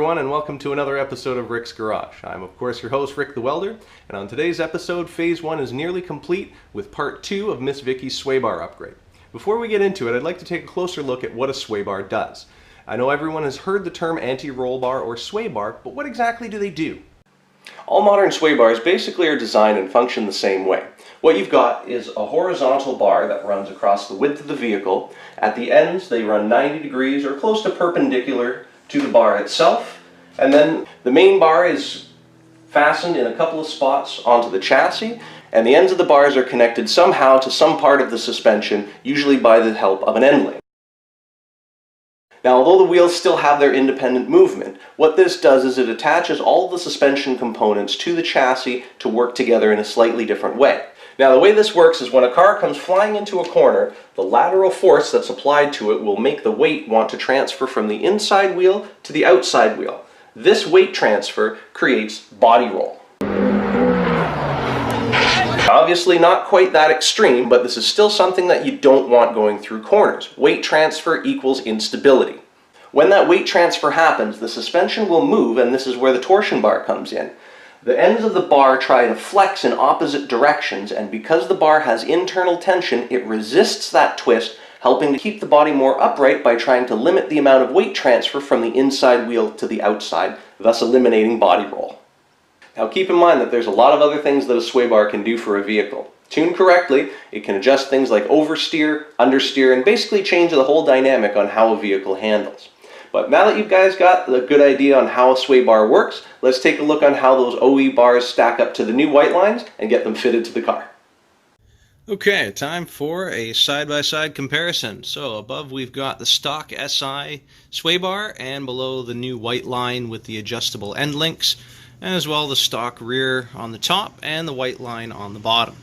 everyone, and welcome to another episode of Rick's Garage. I'm of course your host, Rick the Welder, and on today's episode, Phase 1 is nearly complete with Part 2 of Miss Vicky's Swaybar upgrade. Before we get into it, I'd like to take a closer look at what a swaybar does. I know everyone has heard the term anti-roll bar or sway bar, but what exactly do they do? All modern sway bars basically are designed and function the same way. What you've got is a horizontal bar that runs across the width of the vehicle. At the ends, they run 90 degrees or close to perpendicular to the bar itself, and then the main bar is fastened in a couple of spots onto the chassis, and the ends of the bars are connected somehow to some part of the suspension, usually by the help of an end link. Now, although the wheels still have their independent movement, what this does is it attaches all of the suspension components to the chassis to work together in a slightly different way. Now, the way this works is when a car comes flying into a corner, the lateral force that's applied to it will make the weight want to transfer from the inside wheel to the outside wheel. This weight transfer creates body roll. Obviously not quite that extreme, but this is still something that you don't want going through corners. Weight transfer equals instability. When that weight transfer happens, the suspension will move, and this is where the torsion bar comes in. The ends of the bar try to flex in opposite directions, and because the bar has internal tension, it resists that twist, helping to keep the body more upright by trying to limit the amount of weight transfer from the inside wheel to the outside, thus eliminating body roll. Now keep in mind that there's a lot of other things that a sway bar can do for a vehicle. Tuned correctly, it can adjust things like oversteer, understeer, and basically change the whole dynamic on how a vehicle handles. But now that you guys got a good idea on how a sway bar works, let's take a look on how those OE bars stack up to the new Whitelines and get them fitted to the car. Okay, time for a side-by-side comparison. So above we've got the stock SI sway bar, and below the new Whiteline with the adjustable end links, as well the stock rear on the top and the Whiteline on the bottom.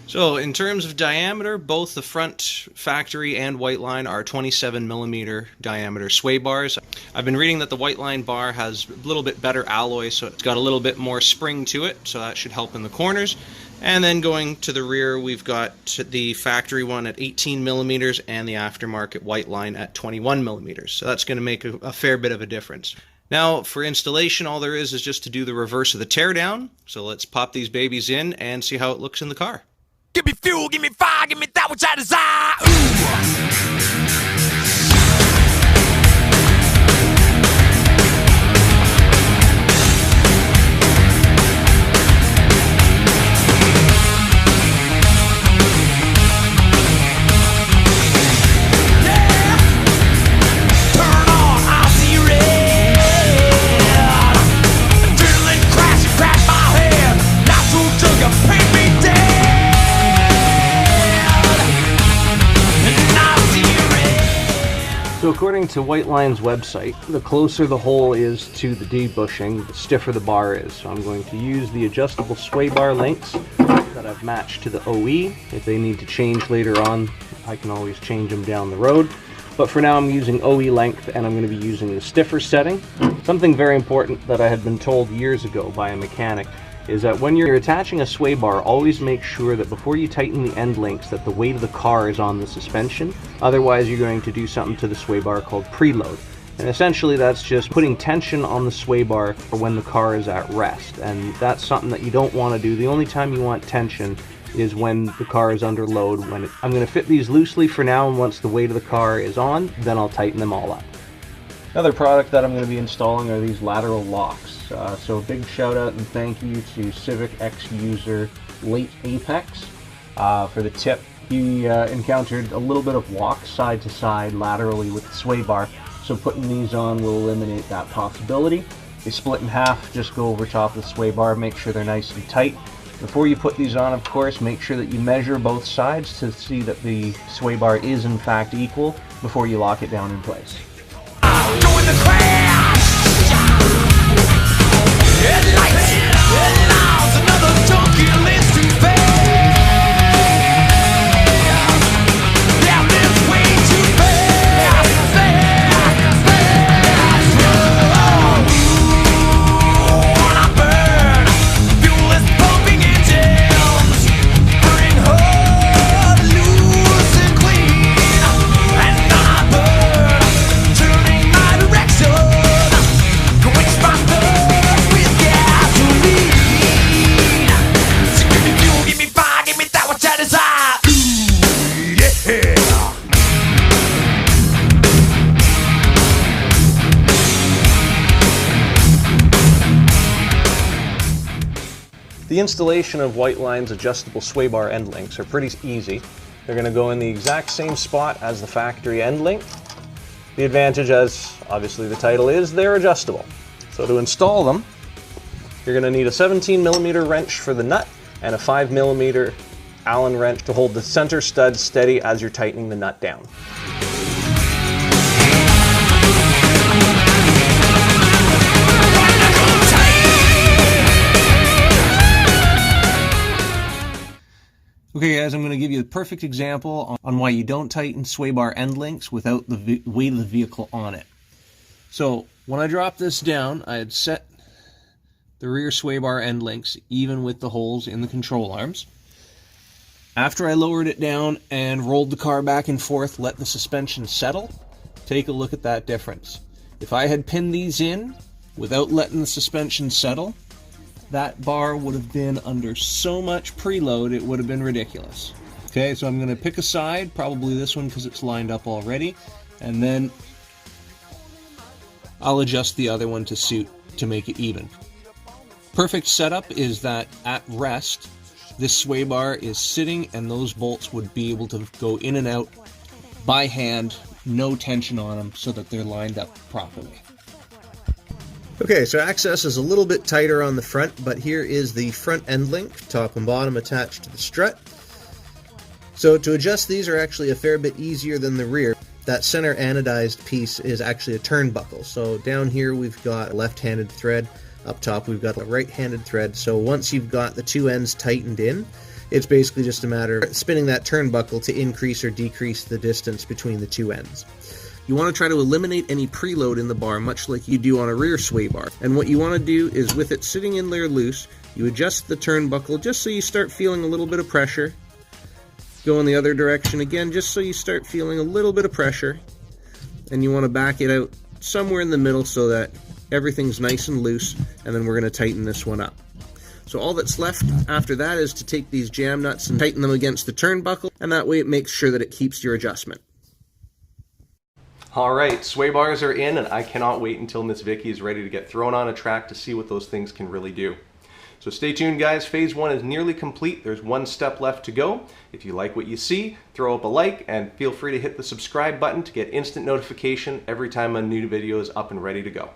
So in terms of diameter, both the front factory and Whiteline are 27mm diameter sway bars. I've been reading that the Whiteline bar has a little bit better alloy, so it's got a little bit more spring to it, so that should help in the corners. And then going to the rear, we've got the factory one at 18mm and the aftermarket Whiteline at 21mm. So that's going to make a fair bit of a difference. Now, for installation, all there is just to do the reverse of the teardown. So let's pop these babies in and see how it looks in the car. Give me fuel, give me fire, give me that which I desire. Ooh. So according to Whiteline's website, the closer the hole is to the debushing, the stiffer the bar is. So I'm going to use the adjustable sway bar links that I've matched to the OE. If they need to change later on, I can always change them down the road. But for now I'm using OE length, and I'm going to be using the stiffer setting. Something very important that I had been told years ago by a mechanic is that when you're attaching a sway bar, always make sure that before you tighten the end links that the weight of the car is on the suspension. Otherwise you're going to do something to the sway bar called preload. And essentially that's just putting tension on the sway bar for when the car is at rest. And that's something that you don't want to do. The only time you want tension is when the car is under load. I'm going to fit these loosely for now, and once the weight of the car is on, then I'll tighten them all up. Another product that I'm going to be installing are these lateral locks. So a big shout out and thank you to Civic Si user Late Apex for the tip. He encountered a little bit of walk side to side laterally with the sway bar, so putting these on will eliminate that possibility. They split in half, just go over top of the sway bar, make sure they're nice and tight. Before you put these on, of course, make sure that you measure both sides to see that the sway bar is in fact equal before you lock it down in place. Join the crash. Headlights, headlights, another junkie lives to fail. Down this way too fast, fast, fast. Oh, I burn. Fuel is pumping engines. Bring her loose and clean. And I burn, turning my direction. Going The installation of Whiteline's adjustable sway bar end links are pretty easy. They're going to go in the exact same spot as the factory end link. The advantage, as obviously the title is, they're adjustable. So to install them, you're going to need a 17mm wrench for the nut and a 5mm Allen wrench to hold the center stud steady as you're tightening the nut down. Okay guys, I'm going to give you a perfect example on why you don't tighten sway bar end links without the weight of the vehicle on it. So when I dropped this down, I had set the rear sway bar end links even with the holes in the control arms. After I lowered it down and rolled the car back and forth, let the suspension settle, take a look at that difference. If I had pinned these in without letting the suspension settle, that bar would have been under so much preload it would have been ridiculous. Okay, so I'm going to pick a side, probably this one because it's lined up already, and then I'll adjust the other one to suit to make it even. Perfect setup is that at rest, this sway bar is sitting and those bolts would be able to go in and out by hand, no tension on them, so that they're lined up properly. Okay, so access is a little bit tighter on the front, but here is the front end link, top and bottom attached to the strut. So to adjust these are actually a fair bit easier than the rear. That center anodized piece is actually a turnbuckle. So down here we've got a left-handed thread, up top we've got a right-handed thread. So once you've got the two ends tightened in, it's basically just a matter of spinning that turnbuckle to increase or decrease the distance between the two ends. You want to try to eliminate any preload in the bar, much like you do on a rear sway bar. And what you want to do is, with it sitting in there loose, you adjust the turnbuckle just so you start feeling a little bit of pressure. Go in the other direction again, just so you start feeling a little bit of pressure. And you want to back it out somewhere in the middle so that everything's nice and loose, and then we're going to tighten this one up. So all that's left after that is to take these jam nuts and tighten them against the turnbuckle, and that way it makes sure that it keeps your adjustment. Alright, sway bars are in, and I cannot wait until Miss Vicky is ready to get thrown on a track to see what those things can really do. So stay tuned guys, phase 1 is nearly complete. There's one step left to go. If you like what you see, throw up a like and feel free to hit the subscribe button to get instant notification every time a new video is up and ready to go.